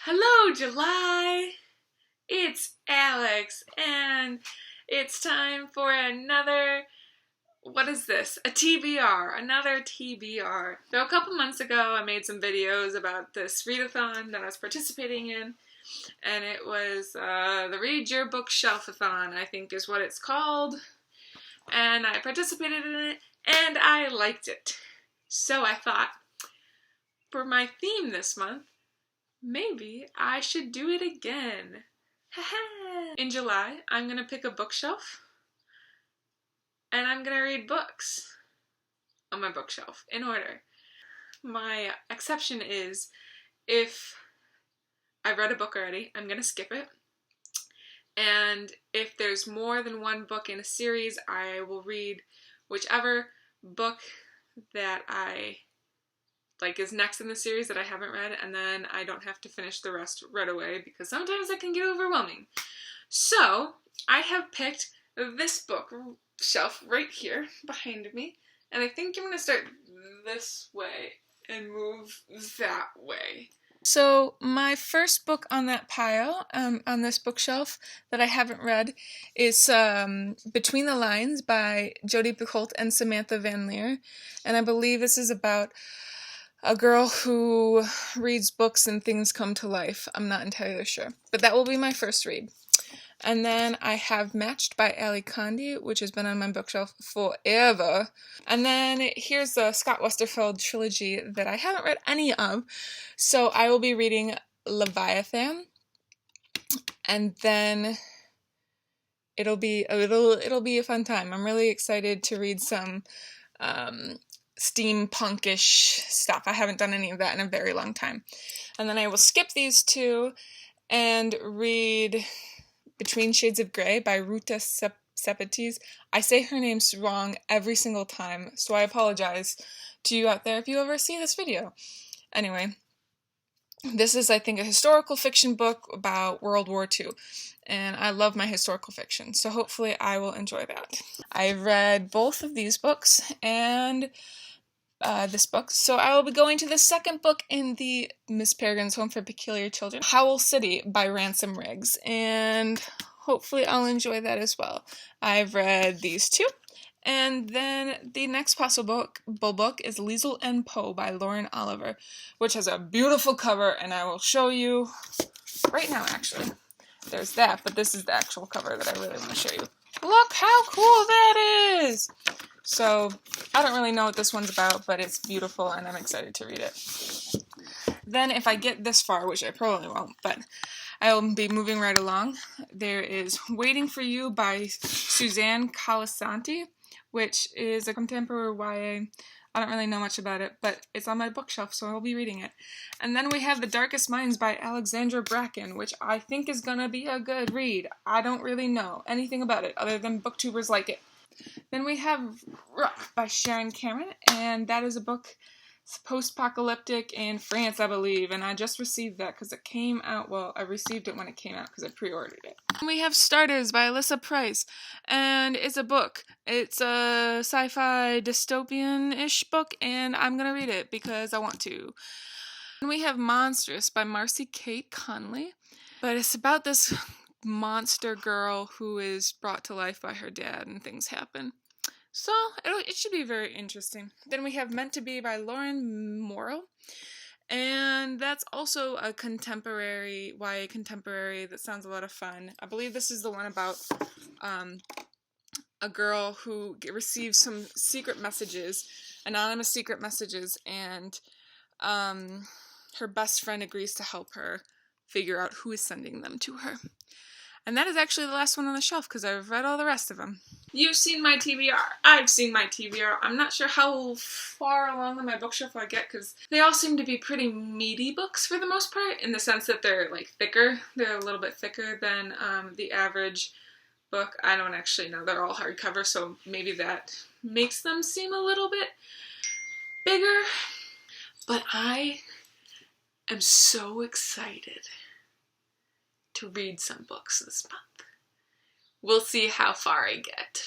Hello, July! It's Alex, and it's time for another, what is this? A TBR, another TBR. So a couple months ago, I made some videos about this readathon that I was participating in, and it was the Read Your Bookshelf-a-thon, I think is what it's called, and I participated in it, and I liked it. So I thought, for my theme this month, maybe I should do it again. In July, I'm gonna pick a bookshelf and I'm gonna read books on my bookshelf in order. My exception is if I've read a book already, I'm gonna skip it. And if there's more than one book in a series, I will read whichever book that I like is next in the series that I haven't read, and then I don't have to finish the rest right away because sometimes it can get overwhelming. So I have picked this bookshelf right here behind me, and I think I'm going to start this way and move that way. So my first book on that pile, on this bookshelf that I haven't read, is Between the Lines by Jodi Picoult and Samantha Van Leer, and I believe this is about a girl who reads books and things come to life. I'm not entirely sure. But that will be my first read. And then I have Matched by Ali Condi, which has been on my bookshelf forever. And then here's the Scott Westerfeld trilogy that I haven't read any of. So I will be reading Leviathan. And then it'll be a fun time. I'm really excited to read some steampunkish stuff. I haven't done any of that in a very long time. And then I will skip these two and read Between Shades of Grey by Ruta Sepetys. I say her name wrong every single time, so I apologize to you out there if you ever see this video. Anyway, this is, I think, a historical fiction book about World War II, and I love my historical fiction, so hopefully I will enjoy that. I've read both of these books, and this book. So I will be going to the second book in the Miss Peregrine's Home for Peculiar Children, Howl City by Ransom Riggs, and hopefully I'll enjoy that as well. I've read these two, and then the next possible book is Liesl and Poe by Lauren Oliver, which has a beautiful cover, and I will show you right now, actually. There's that, but this is the actual cover that I really want to show you. Look how cool that is! So, I don't really know what this one's about, but it's beautiful and I'm excited to read it. Then if I get this far, which I probably won't, but I will be moving right along, there is Waiting for You by Suzanne Colasanti, which is a contemporary YA. I don't really know much about it, but it's on my bookshelf, so I'll be reading it. And then we have The Darkest Minds by Alexandra Bracken, which I think is gonna be a good read. I don't really know anything about it, other than booktubers like it. Then we have Rough by Sharon Cameron, and that is a book post-apocalyptic in France, I believe, and I just received that because it came out, well, I received it when it came out because I pre-ordered it. And we have Starters by Alyssa Price, and it's a book. It's a sci-fi dystopian-ish book, and I'm gonna read it because I want to. And we have Monstrous by Marcy Kate Conley, but it's about this monster girl who is brought to life by her dad and things happen. So it should be very interesting. Then we have Meant to Be by Lauren Morrow, and that's also a contemporary, YA contemporary that sounds a lot of fun. I believe this is the one about a girl who receives some secret messages, anonymous secret messages, and her best friend agrees to help her figure out who is sending them to her. And that is actually the last one on the shelf because I've read all the rest of them. You've seen my TBR. I've seen my TBR. I'm not sure how far along on my bookshelf I get because they all seem to be pretty meaty books for the most part, in the sense that they're like thicker. They're a little bit thicker than the average book. I don't actually know. They're all hardcover, so maybe that makes them seem a little bit bigger. But I am so excited to read some books this month. We'll see how far I get.